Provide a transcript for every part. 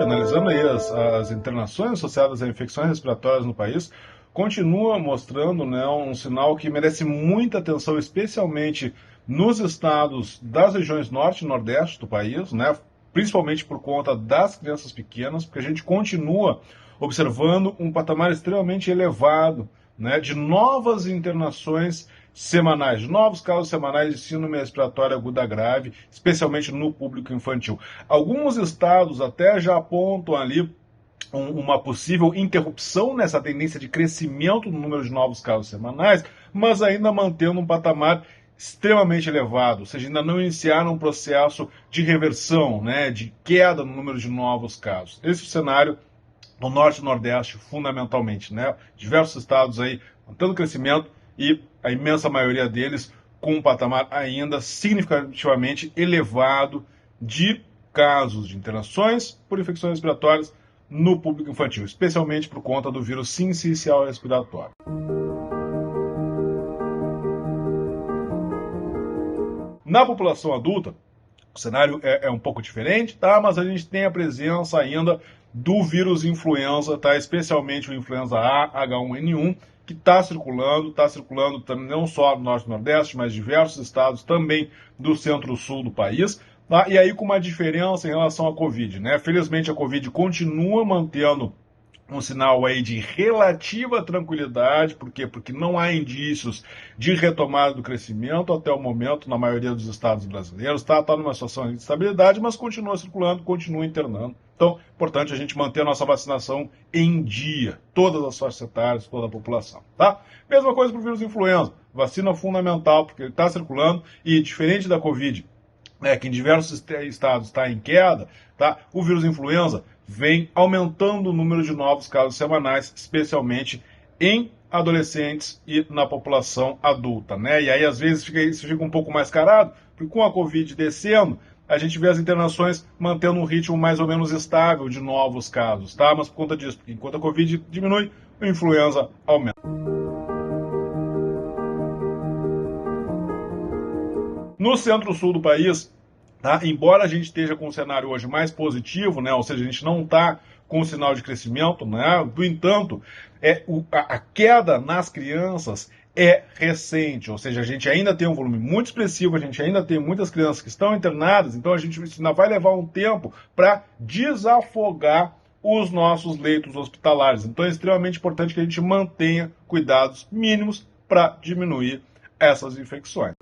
analisando aí as internações associadas a infecções respiratórias no país, continua mostrando, né, um sinal que merece muita atenção, especialmente nos estados das regiões norte e nordeste do país, né, principalmente por conta das crianças pequenas, porque a gente continua observando um patamar extremamente elevado, né, de novas internações semanais, de novos casos semanais de síndrome respiratória aguda grave, especialmente no público infantil. Alguns estados até já apontam ali uma possível interrupção nessa tendência de crescimento no número de novos casos semanais, mas ainda mantendo um patamar extremamente elevado, ou seja, ainda não iniciaram um processo de reversão, né, de queda no número de novos casos. Esse é o cenário no norte e nordeste, fundamentalmente, né? Diversos estados aí mantendo crescimento e a imensa maioria deles com um patamar ainda significativamente elevado de casos de internações por infecções respiratórias no público infantil, especialmente por conta do vírus sincicial respiratório. Na população adulta, o cenário é um pouco diferente, tá? Mas a gente tem a presença ainda do vírus influenza, tá? Especialmente o influenza A, H1N1, que está circulando também não só no norte e nordeste, mas diversos estados também do centro-sul do país. Tá? E aí com uma diferença em relação à Covid, né? Felizmente a Covid continua mantendo um sinal aí de relativa tranquilidade, por quê? Porque não há indícios de retomada do crescimento até o momento na maioria dos estados brasileiros, tá numa situação de estabilidade, mas continua circulando, continua internando. Então, importante a gente manter a nossa vacinação em dia, todas as faixas etárias, toda a população, tá? Mesma coisa para o vírus influenza, vacina fundamental, porque ele está circulando e diferente da Covid, que em diversos estados está em queda, tá? O vírus influenza vem aumentando o número de novos casos semanais, especialmente em adolescentes e na população adulta, né? E aí, às vezes, isso fica um pouco mascarado, porque com a Covid descendo, a gente vê as internações mantendo um ritmo mais ou menos estável de novos casos, tá? Mas por conta disso, porque enquanto a Covid diminui, a influenza aumenta. No centro-sul do país, tá? Embora a gente esteja com um cenário hoje mais positivo, né? Ou seja, a gente não está com sinal de crescimento, né? No entanto, a queda nas crianças é recente, ou seja, a gente ainda tem um volume muito expressivo, a gente ainda tem muitas crianças que estão internadas, então a gente ainda vai levar um tempo para desafogar os nossos leitos hospitalares. Então é extremamente importante que a gente mantenha cuidados mínimos para diminuir essas infecções.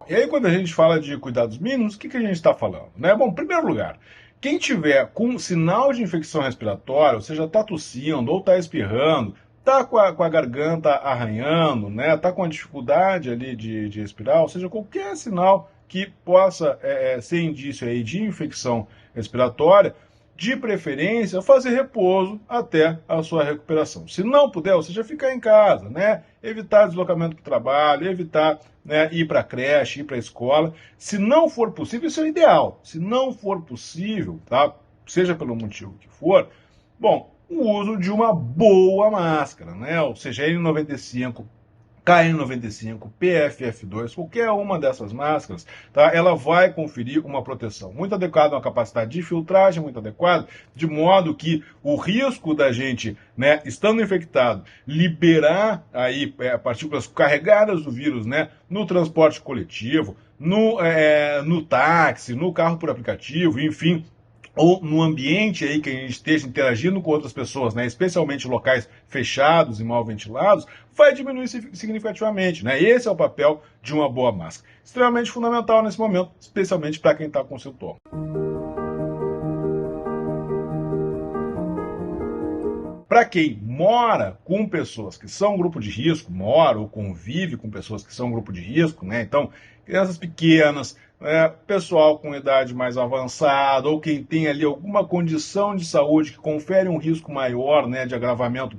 E aí, quando a gente fala de cuidados mínimos, o que a gente está falando? Né? Bom, em primeiro lugar, quem tiver com sinal de infecção respiratória, ou seja, está tossindo ou está espirrando, está com a garganta arranhando, né? Está com a dificuldade ali de respirar, ou seja, qualquer sinal que possa ser indício aí de infecção respiratória, de preferência, fazer repouso até a sua recuperação. Se não puder, ou seja, ficar em casa, né? Evitar deslocamento para o trabalho, evitar, né, ir para a creche, ir para a escola. Se não for possível, isso é o ideal. Se não for possível, tá? Seja pelo motivo que for, bom, o uso de uma boa máscara, né? Ou seja, N95, KN95, PFF2, qualquer uma dessas máscaras, tá? Ela vai conferir uma proteção muito adequada, uma capacidade de filtragem muito adequada, de modo que o risco da gente, né, estando infectado, liberar aí partículas carregadas do vírus, né, no transporte coletivo, no táxi, no carro por aplicativo, enfim, ou no ambiente aí que a gente esteja interagindo com outras pessoas, né, especialmente locais fechados e mal ventilados, vai diminuir significativamente, né? Esse é o papel de uma boa máscara. Extremamente fundamental nesse momento, especialmente para quem está com sintoma. Para quem mora com pessoas que são grupo de risco, mora ou convive com pessoas que são grupo de risco, né? Então, crianças pequenas, pessoal com idade mais avançada, ou quem tem ali alguma condição de saúde que confere um risco maior, né, de agravamento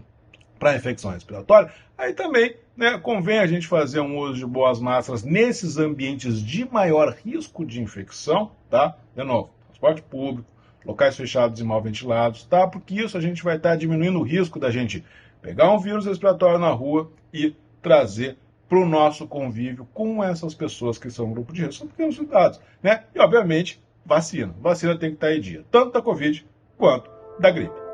para infecção respiratória, aí também, né, convém a gente fazer um uso de boas máscaras nesses ambientes de maior risco de infecção, tá? De novo, transporte público, locais fechados e mal ventilados, tá? Porque isso a gente vai estar diminuindo o risco da gente pegar um vírus respiratório na rua e trazer para o nosso convívio com essas pessoas que são um grupo de risco, são pequenos cuidados, né? E, obviamente, vacina. Vacina tem que estar em dia, tanto da Covid quanto da gripe.